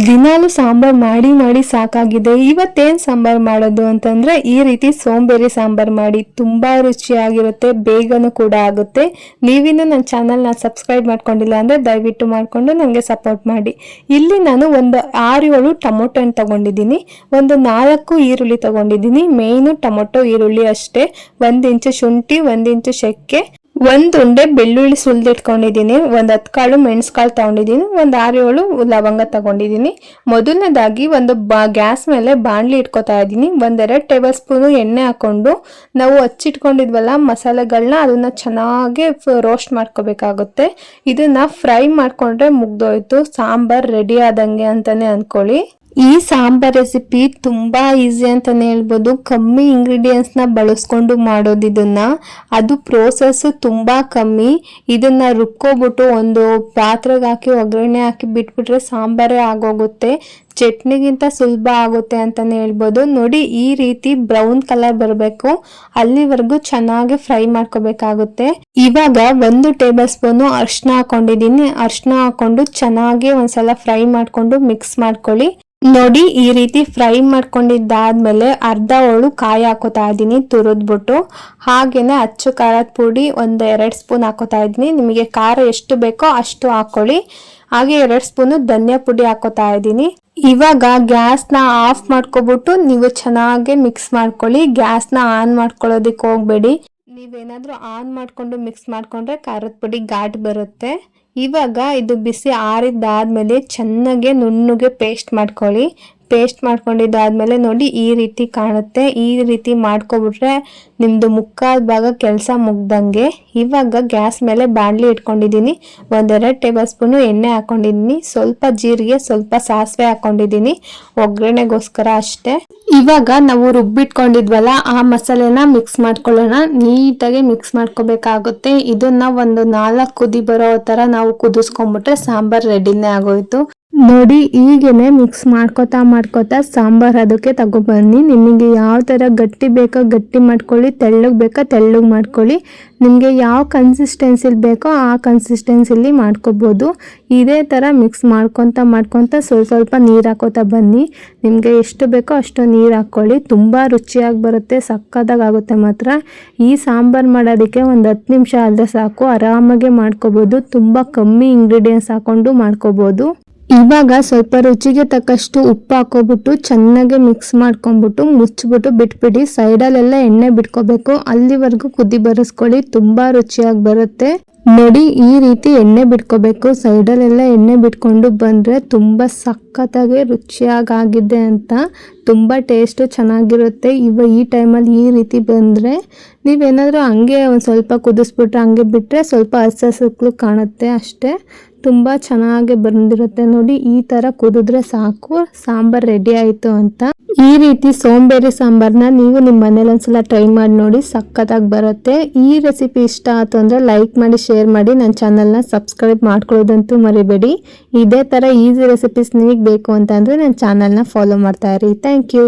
ದಿನಾಲು ಸಾಂಬಾರ್ ಮಾಡಿ ಮಾಡಿ ಸಾಕಾಗಿದೆ. ಇವತ್ತೇನು ಸಾಂಬಾರ್ ಮಾಡೋದು ಅಂತಂದ್ರೆ ಈ ರೀತಿ ಸೋಂಬೇರಿ ಸಾಂಬಾರ್ ಮಾಡಿ. ತುಂಬಾ ರುಚಿಯಾಗಿರುತ್ತೆ, ಬೇಗನೂ ಕೂಡ ಆಗುತ್ತೆ. ನೀವಿನ್ನು ನನ್ನ ಚಾನಲ್ನ ಸಬ್ಸ್ಕ್ರೈಬ್ ಮಾಡ್ಕೊಂಡಿಲ್ಲ ಅಂದ್ರೆ ದಯವಿಟ್ಟು ಮಾಡಿಕೊಂಡು ನನಗೆ ಸಪೋರ್ಟ್ ಮಾಡಿ. ಇಲ್ಲಿ ನಾನು ಒಂದು 6-7 ಟೊಮೊಟೊ ಹಣ್ಣು ತಗೊಂಡಿದ್ದೀನಿ, ಒಂದು 4 ಈರುಳ್ಳಿ ತಗೊಂಡಿದ್ದೀನಿ. ಮೇಯ್ನು ಟೊಮೊಟೊ ಈರುಳ್ಳಿ ಅಷ್ಟೇ. 1 ಇಂಚು ಶುಂಠಿ, 1 ಇಂಚು ಚಕ್ಕೆ, 1 ಉಂಡೆ ಬೆಳ್ಳುಳ್ಳಿ ಸುಲಿದಿಟ್ಕೊಂಡಿದ್ದೀನಿ, ಒಂದು 10 ಕಾಳು ಮೆಣಸುಕಾಳು ತಗೊಂಡಿದ್ದೀನಿ, ಒಂದು 6-7 ಲವಂಗ ತಗೊಂಡಿದ್ದೀನಿ. ಮೊದಲನೇದಾಗಿ ಒಂದು ಗ್ಯಾಸ್ ಮೇಲೆ ಬಾಣಲಿ ಇಟ್ಕೋತಾ ಇದ್ದೀನಿ. 1-2 ಟೇಬಲ್ ಸ್ಪೂನು ಎಣ್ಣೆ ಹಾಕೊಂಡು ನಾವು ಹಚ್ಚಿಟ್ಕೊಂಡಿದ್ವಲ್ಲ ಮಸಾಲೆಗಳನ್ನ ಅದನ್ನ ಚೆನ್ನಾಗಿ ರೋಸ್ಟ್ ಮಾಡ್ಕೋಬೇಕಾಗುತ್ತೆ. ಇದನ್ನ ಫ್ರೈ ಮಾಡ್ಕೊಂಡ್ರೆ ಮುಗ್ದೋಯ್ತು, ಸಾಂಬಾರ್ ರೆಡಿ ಆದಂಗೆ ಅಂತಾನೆ ಅನ್ಕೊಳ್ಳಿ. ಈ ಸಾಂಬಾರ್ ರೆಸಿಪಿ ತುಂಬಾ ಈಸಿ ಅಂತಾನೆ ಹೇಳ್ಬೋದು. ಕಮ್ಮಿ ಇಂಗ್ರೀಡಿಯೆಂಟ್ಸ್ ನ ಬಳಸ್ಕೊಂಡು ಮಾಡೋದು ಇದನ್ನ. ಅದು ಪ್ರೋಸೆಸ್ ತುಂಬಾ ಕಮ್ಮಿ. ಇದನ್ನ ರುಬ್ಕೋಬಿಟ್ಟು ಒಂದು ಪಾತ್ರೆಗೆ ಹಾಕಿ ಒಗ್ಗರಣೆ ಹಾಕಿ ಬಿಟ್ಬಿಟ್ರೆ ಸಾಂಬಾರೇ ಆಗೋಗುತ್ತೆ. ಚಟ್ನಿಗಿಂತ ಸುಲಭ ಆಗುತ್ತೆ ಅಂತಾನೆ ಹೇಳ್ಬೋದು. ನೋಡಿ, ಈ ರೀತಿ ಬ್ರೌನ್ ಕಲರ್ ಬರಬೇಕು, ಅಲ್ಲಿವರೆಗೂ ಚೆನ್ನಾಗಿ ಫ್ರೈ ಮಾಡ್ಕೋಬೇಕಾಗುತ್ತೆ. ಇವಾಗ 1 ಟೇಬಲ್ ಸ್ಪೂನು ಅರಿಶಿನ ಹಾಕೊಂಡಿದ್ದೀನಿ. ಅರಿಶಿನ ಹಾಕೊಂಡು ಚೆನ್ನಾಗಿ ಒಂದ್ಸಲ ಫ್ರೈ ಮಾಡ್ಕೊಂಡು ಮಿಕ್ಸ್ ಮಾಡ್ಕೊಳ್ಳಿ. ನೋಡಿ, ಈ ರೀತಿ ಫ್ರೈ ಮಾಡ್ಕೊಂಡಿದ್ದಾದ್ಮೇಲೆ ಅರ್ಧ ಹೋಳು ಕಾಯಿ ಹಾಕೋತಾ ಇದ್ದೀನಿ ತುರಿದ್ಬಿಟ್ಟು. ಹಾಗೇನೆ ಅಚ್ಚು ಖಾರದ ಪುಡಿ 1-2 ಸ್ಪೂನ್ ಹಾಕೋತಾ ಇದ್ದೀನಿ. ನಿಮಗೆ ಖಾರ ಎಷ್ಟು ಬೇಕೋ ಅಷ್ಟು ಹಾಕೊಳ್ಳಿ. ಹಾಗೆ 2 ಸ್ಪೂನು ಧನಿಯಾ ಪುಡಿ ಹಾಕೋತಾ ಇದ್ದೀನಿ. ಇವಾಗ ಗ್ಯಾಸ್ನ ಆಫ್ ಮಾಡ್ಕೊಬಿಟ್ಟು ನೀವು ಚೆನ್ನಾಗಿ ಮಿಕ್ಸ್ ಮಾಡ್ಕೊಳ್ಳಿ. ಗ್ಯಾಸ್ನ ಆನ್ ಮಾಡ್ಕೊಳ್ಳೋದಕ್ಕೆ ಹೋಗ್ಬೇಡಿ. ನೀವೇನಾದ್ರೂ ಆನ್ ಮಾಡ್ಕೊಂಡು ಮಿಕ್ಸ್ ಮಾಡ್ಕೊಂಡ್ರೆ ಖಾರದ ಪುಡಿ ಘಾಟ್ ಬರುತ್ತೆ. ಇವಾಗ ಇದು ಬಿಸಿ ಆರಿದ್ದಾದ್ಮೇಲೆ ಚೆನ್ನಾಗಿ ನುಣ್ಣಗೆ ಪೇಸ್ಟ್ ಮಾಡ್ಕೊಳ್ಳಿ. ಪೇಸ್ಟ್ ಮಾಡ್ಕೊಂಡಿದ್ದಾದ್ಮೇಲೆ ನೋಡಿ ಈ ರೀತಿ ಕಾಣುತ್ತೆ. ಈ ರೀತಿ ಮಾಡ್ಕೊಬಿಟ್ರೆ ನಿಮ್ದು ಮುಕ್ಕಾಲ್ ಭಾಗ ಕೆಲಸ ಮುಗ್ದಂಗೆ. ಇವಾಗ ಗ್ಯಾಸ್ ಮೇಲೆ ಬಾಣಲಿ ಇಟ್ಕೊಂಡಿದ್ದೀನಿ. 1-2 ಟೇಬಲ್ ಸ್ಪೂನು ಎಣ್ಣೆ ಹಾಕೊಂಡಿದ್ದೀನಿ. ಸ್ವಲ್ಪ ಜೀರಿಗೆ, ಸ್ವಲ್ಪ ಸಾಸಿವೆ ಹಾಕೊಂಡಿದ್ದೀನಿ, ಒಗ್ಗರಣೆಗೋಸ್ಕರ ಅಷ್ಟೇ. ಇವಾಗ ನಾವು ರುಬ್ಬಿಟ್ಕೊಂಡಿದ್ವಲ್ಲ ಆ ಮಸಾಲೆನ ಮಿಕ್ಸ್ ಮಾಡ್ಕೊಳ್ಳೋಣ. ನೀಟಾಗಿ ಮಿಕ್ಸ್ ಮಾಡ್ಕೋಬೇಕಾಗುತ್ತೆ. ಇದನ್ನ ಒಂದು 4 ಕುದಿ ಬರೋ ತರ ನಾವು ಕುದಿಸ್ಕೊಂಡ್ಬಿಟ್ರೆ ಸಾಂಬಾರ್ ರೆಡಿನೇ ಆಗೋಯ್ತು. ನೋಡಿ, ಹೀಗೇನೆ ಮಿಕ್ಸ್ ಮಾಡ್ಕೋತಾ ಸಾಂಬಾರ್ ಅದಕ್ಕೆ ತಗೊಬನ್ನಿ. ನಿಮಗೆ ಯಾವ ತರ ಗಟ್ಟಿ ಬೇಕೋ ಗಟ್ಟಿ ಮಾಡ್ಕೊಳ್ಳಿ, ತೆಳ್ಳಗ್ ಬೇಕಾ ತೆಳ್ಳಗ್ ಮಾಡ್ಕೊಳ್ಳಿ. ನಿಮಗೆ ಯಾವ ಕನ್ಸಿಸ್ಟೆನ್ಸಿಲಿ ಬೇಕೋ ಆ ಕನ್ಸಿಸ್ಟೆನ್ಸಿಲಿ ಮಾಡ್ಕೋಬೋದು. ಇದೇ ತರ ಮಿಕ್ಸ್ ಮಾಡ್ಕೊತ ಸ್ವಲ್ಪ ನೀರು ಹಾಕೋತಾ ಬನ್ನಿ. ನಿಮಗೆ ಎಷ್ಟು ಬೇಕೋ ಅಷ್ಟು ನೀರು ಹಾಕ್ಕೊಳ್ಳಿ. ತುಂಬಾ ರುಚಿಯಾಗಿ ಬರುತ್ತೆ, ಸಕ್ಕತ್ತಾಗುತ್ತೆ ಮಾತ್ರ. ಈ ಸಾಂಬಾರ್ ಮಾಡೋದಕ್ಕೆ ಒಂದು 10 ನಿಮಿಷ ಆದ್ರೆ ಸಾಕು, ಆರಾಮಾಗಿ ಮಾಡ್ಕೋಬೋದು. ತುಂಬಾ ಕಮ್ಮಿ ಇಂಗ್ರೀಡಿಯೆಂಟ್ಸ್ ಹಾಕೊಂಡು ಮಾಡ್ಕೋಬೋದು. ಇವಾಗ ಸ್ವಲ್ಪ ರುಚಿಗೆ ತಕ್ಕಷ್ಟು ಉಪ್ಪು ಹಾಕೋಬಿಟ್ಟು ಚೆನ್ನಾಗಿ ಮಿಕ್ಸ್ ಮಾಡ್ಕೊಂಡ್ಬಿಟ್ಟು ಮುಚ್ಚಿಬಿಟ್ಟು ಬಿಟ್ಬಿಡಿ. ಸೈಡಲ್ಲೆಲ್ಲ ಎಣ್ಣೆ ಬಿಟ್ಕೋಬೇಕು, ಅಲ್ಲಿವರೆಗೂ ಕುದಿ ಬರಿಸ್ಕೊಳ್ಳಿ. ತುಂಬಾ ರುಚಿಯಾಗಿ ಬರುತ್ತೆ. ನೋಡಿ, ಈ ರೀತಿ ಎಣ್ಣೆ ಬಿಟ್ಕೋಬೇಕು. ಸೈಡಲ್ಲೆಲ್ಲ ಎಣ್ಣೆ ಬಿಟ್ಕೊಂಡು ಬಂದರೆ ತುಂಬ ಸಖತ್ತಾಗಿ ರುಚಿಯಾಗಿದೆ ಅಂತ. ತುಂಬ ಟೇಸ್ಟು ಚೆನ್ನಾಗಿರುತ್ತೆ. ಈ ಟೈಮಲ್ಲಿ ಈ ರೀತಿ ಬಂದರೆ ನೀವೇನಾದರೂ ಹಂಗೆ ಒಂದು ಸ್ವಲ್ಪ ಕುದಿಸ್ಬಿಟ್ರೆ ಹಂಗೆ ಬಿಟ್ಟರೆ ಸ್ವಲ್ಪ ಹಸಲು ಕಾಣುತ್ತೆ ಅಷ್ಟೇ. ತುಂಬ ಚೆನ್ನಾಗಿ ಬಂದಿರುತ್ತೆ. ನೋಡಿ, ಈ ಥರ ಕುದಿದ್ರೆ ಸಾಕು, ಸಾಂಬಾರ್ ರೆಡಿ ಆಯಿತು ಅಂತ. ಈ ರೀತಿ ಸೋಂಬೇರಿ ಸಾಂಬಾರನ್ನ ನೀವು ನಿಮ್ಮ ಮನೇಲಿ ಒಂದ್ಸಲ ಟ್ರೈ ಮಾಡಿ ನೋಡಿ, ಸಖತ್ತಾಗಿ ಬರುತ್ತೆ. ಈ ರೆಸಿಪಿ ಇಷ್ಟ ಆಯ್ತು ಅಂದರೆ ಲೈಕ್ ಮಾಡಿ, ಶೇರ್ ಮಾಡಿ, ನನ್ನ ಚಾನಲ್ನ ಸಬ್ಸ್ಕ್ರೈಬ್ ಮಾಡ್ಕೊಳ್ಳೋದಂತೂ ಮರಿಬೇಡಿ. ಇದೇ ಥರ ಈಸಿ ರೆಸಿಪೀಸ್ ನಿಮಗೆ ಬೇಕು ಅಂತಂದರೆ ನನ್ನ ಚಾನಲ್ನ ಫಾಲೋ ಮಾಡ್ತಾ ಇರಿ. Thank you.